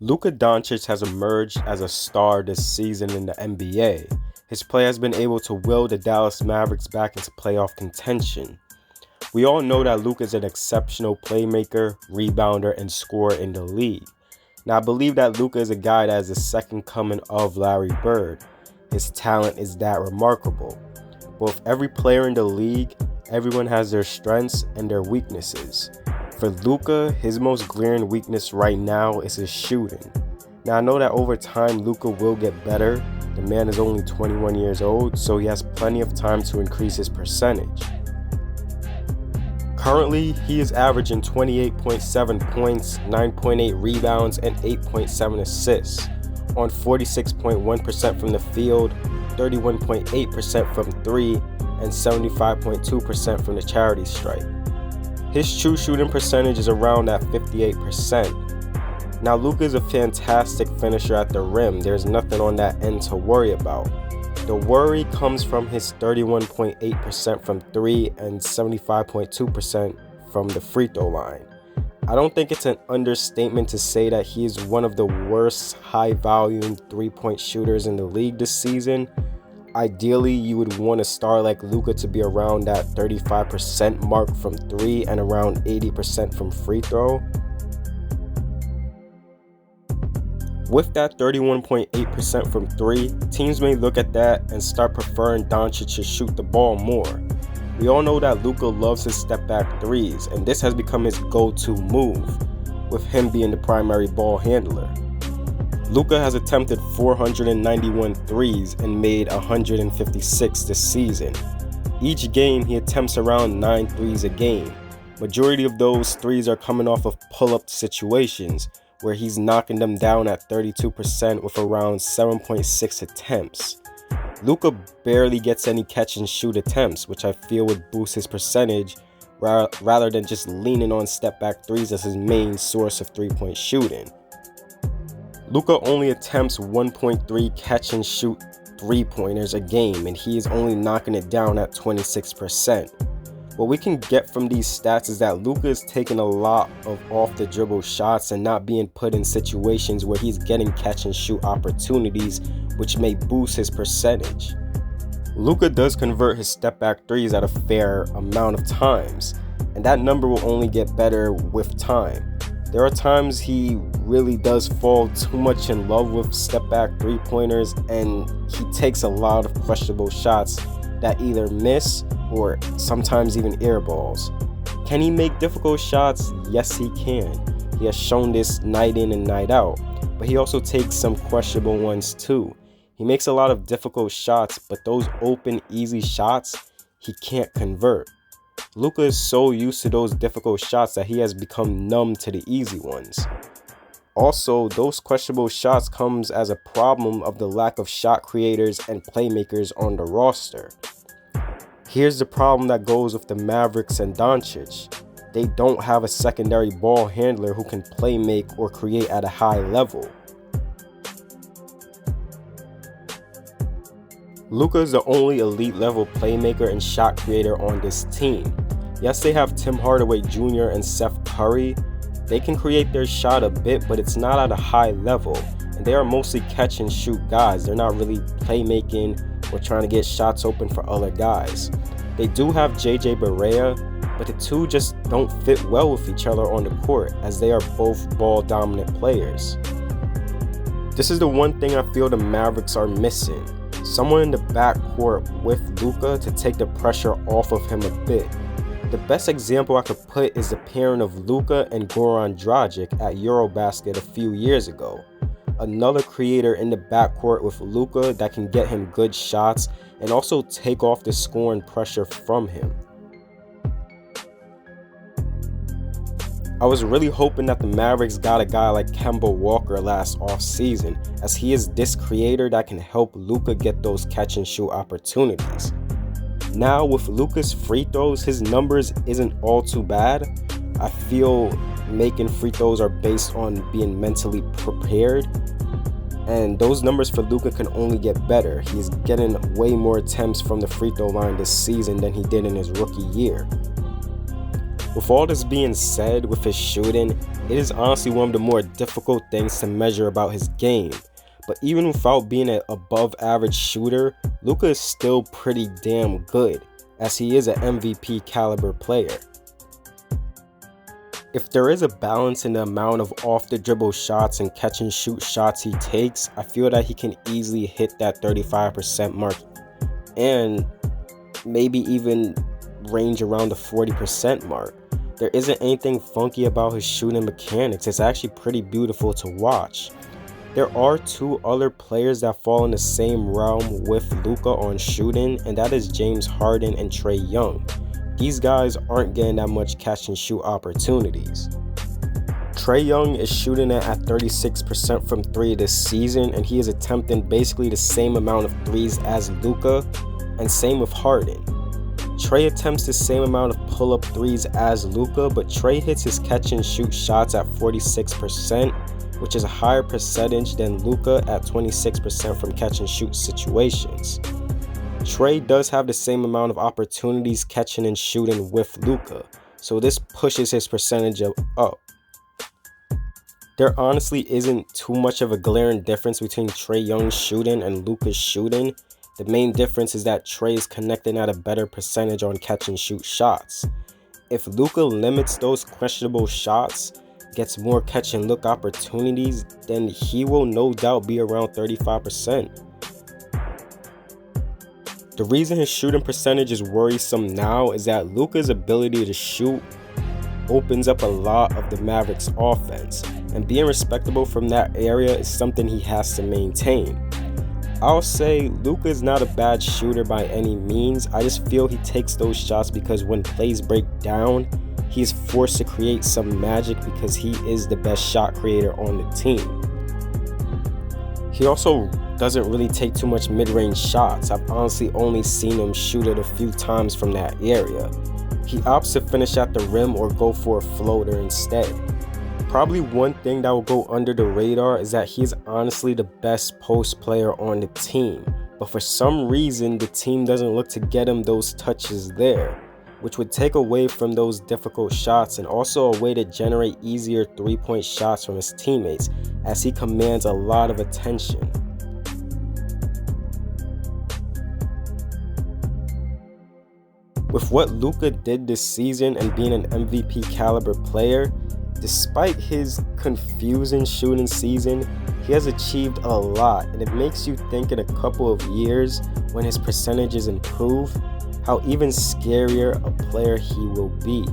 Luka Doncic has emerged as a star this season in the NBA. His play has been able to will the Dallas Mavericks back into playoff contention. We all know that Luka is an exceptional playmaker, rebounder, and scorer in the league. Now, I believe that Luka is a guy that is the second coming of Larry Bird. His talent is that remarkable. But with every player in the league, everyone has their strengths and their weaknesses. For Luka, his most glaring weakness right now is his shooting. Now, I know that over time, Luka will get better. The man is only 21 years old, so he has plenty of time to increase his percentage. Currently, he is averaging 28.7 points, 9.8 rebounds, and 8.7 assists on 46.1% from the field, 31.8% from three, and 75.2% from the charity stripe. His true shooting percentage is around at 58%. Now, Luka is a fantastic finisher at the rim. There's nothing on that end to worry about. The worry comes from his 31.8% from three and 75.2% from the free throw line. I don't think it's an understatement to say that he is one of the worst high-volume three-point shooters in the league this season. Ideally, you would want a star like Luka to be around that 35% mark from three and around 80% from free throw. With that 31.8% from three, teams may look at that and start preferring Doncic to shoot the ball more. We all know that Luka loves his step-back threes, and this has become his go-to move, with him being the primary ball handler. Luka has attempted 491 threes and made 156 this season. Each game, he attempts around 9 threes a game. Majority of those threes are coming off of pull-up situations, where he's knocking them down at 32% with around 7.6 attempts. Luka barely gets any catch-and-shoot attempts, which I feel would boost his percentage rather than just leaning on step-back threes as his main source of three-point shooting. Luka only attempts 1.3 catch-and-shoot three-pointers a game, and he is only knocking it down at 26%. What we can get from these stats is that Luka is taking a lot of off-the-dribble shots and not being put in situations where he's getting catch-and-shoot opportunities, which may boost his percentage. Luka does convert his step-back threes at a fair amount of times, and that number will only get better with time. There are times he really does fall too much in love with step-back three-pointers, and he takes a lot of questionable shots that either miss or sometimes even air balls. Can he make difficult shots? Yes, he can. He has shown this night in and night out, but he also takes some questionable ones too. He makes a lot of difficult shots, but those open, easy shots, he can't convert. Luka is so used to those difficult shots that he has become numb to the easy ones. Also, those questionable shots comes as a problem of the lack of shot creators and playmakers on the roster. Here's the problem that goes with the Mavericks and Doncic. They don't have a secondary ball handler who can play make or create at a high level. Luka is the only elite level playmaker and shot creator on this team. Yes, they have Tim Hardaway Jr. and Seth Curry. They can create their shot a bit, but it's not at a high level. And they are mostly catch and shoot guys. They're not really playmaking or trying to get shots open for other guys. They do have JJ Barea, but the two just don't fit well with each other on the court, as they are both ball dominant players. This is the one thing I feel the Mavericks are missing. Someone in the backcourt with Luka to take the pressure off of him a bit. The best example I could put is the pairing of Luka and Goran Dragic at Eurobasket a few years ago. Another creator in the backcourt with Luka that can get him good shots and also take off the scoring pressure from him. I was really hoping that the Mavericks got a guy like Kemba Walker last offseason, as he is this creator that can help Luka get those catch and shoot opportunities. Now with Luka's free throws, his numbers isn't all too bad. I feel making free throws are based on being mentally prepared, and those numbers for Luka can only get better. He's getting way more attempts from the free throw line this season than he did in his rookie year. With all this being said, with his shooting, it is honestly one of the more difficult things to measure about his game. But even without being an above average shooter, Luka is still pretty damn good, as he is an MVP caliber player. If there is a balance in the amount of off the dribble shots and catch and shoot shots he takes, I feel that he can easily hit that 35% mark and maybe even range around the 40% mark. There isn't anything funky about his shooting mechanics. It's actually pretty beautiful to watch. There are two other players that fall in the same realm with Luka on shooting, and that is James Harden and Trae Young. These guys aren't getting that much catch and shoot opportunities. Trae Young is shooting it at 36% from 3 this season, and he is attempting basically the same amount of threes as Luka, and same with Harden. Trae attempts the same amount of pull-up threes as Luka, but Trae hits his catch and shoot shots at 46%, which is a higher percentage than Luka at 26% from catch and shoot situations. Trae does have the same amount of opportunities catching and shooting with Luka, so this pushes his percentage up. There honestly isn't too much of a glaring difference between Trae Young's shooting and Luka's shooting. The main difference is that Trae is connecting at a better percentage on catch and shoot shots. If Luka limits those questionable shots, gets more catch and look opportunities, then he will no doubt be around 35%. The reason his shooting percentage is worrisome now is that Luka's ability to shoot opens up a lot of the Mavericks offense, and being respectable from that area is something he has to maintain. I'll say Luka is not a bad shooter by any means. I just feel he takes those shots because when plays break down, he is forced to create some magic because he is the best shot creator on the team. He also doesn't really take too much mid-range shots. I've honestly only seen him shoot it a few times from that area. He opts to finish at the rim or go for a floater instead. Probably one thing that will go under the radar is that he's honestly the best post player on the team, but for some reason the team doesn't look to get him those touches there, which would take away from those difficult shots and also a way to generate easier 3-point shots from his teammates, as he commands a lot of attention. With what Luka did this season and being an MVP caliber player, despite his confusing shooting season, he has achieved a lot, and it makes you think in a couple of years, when his percentages improve, how even scarier a player he will be.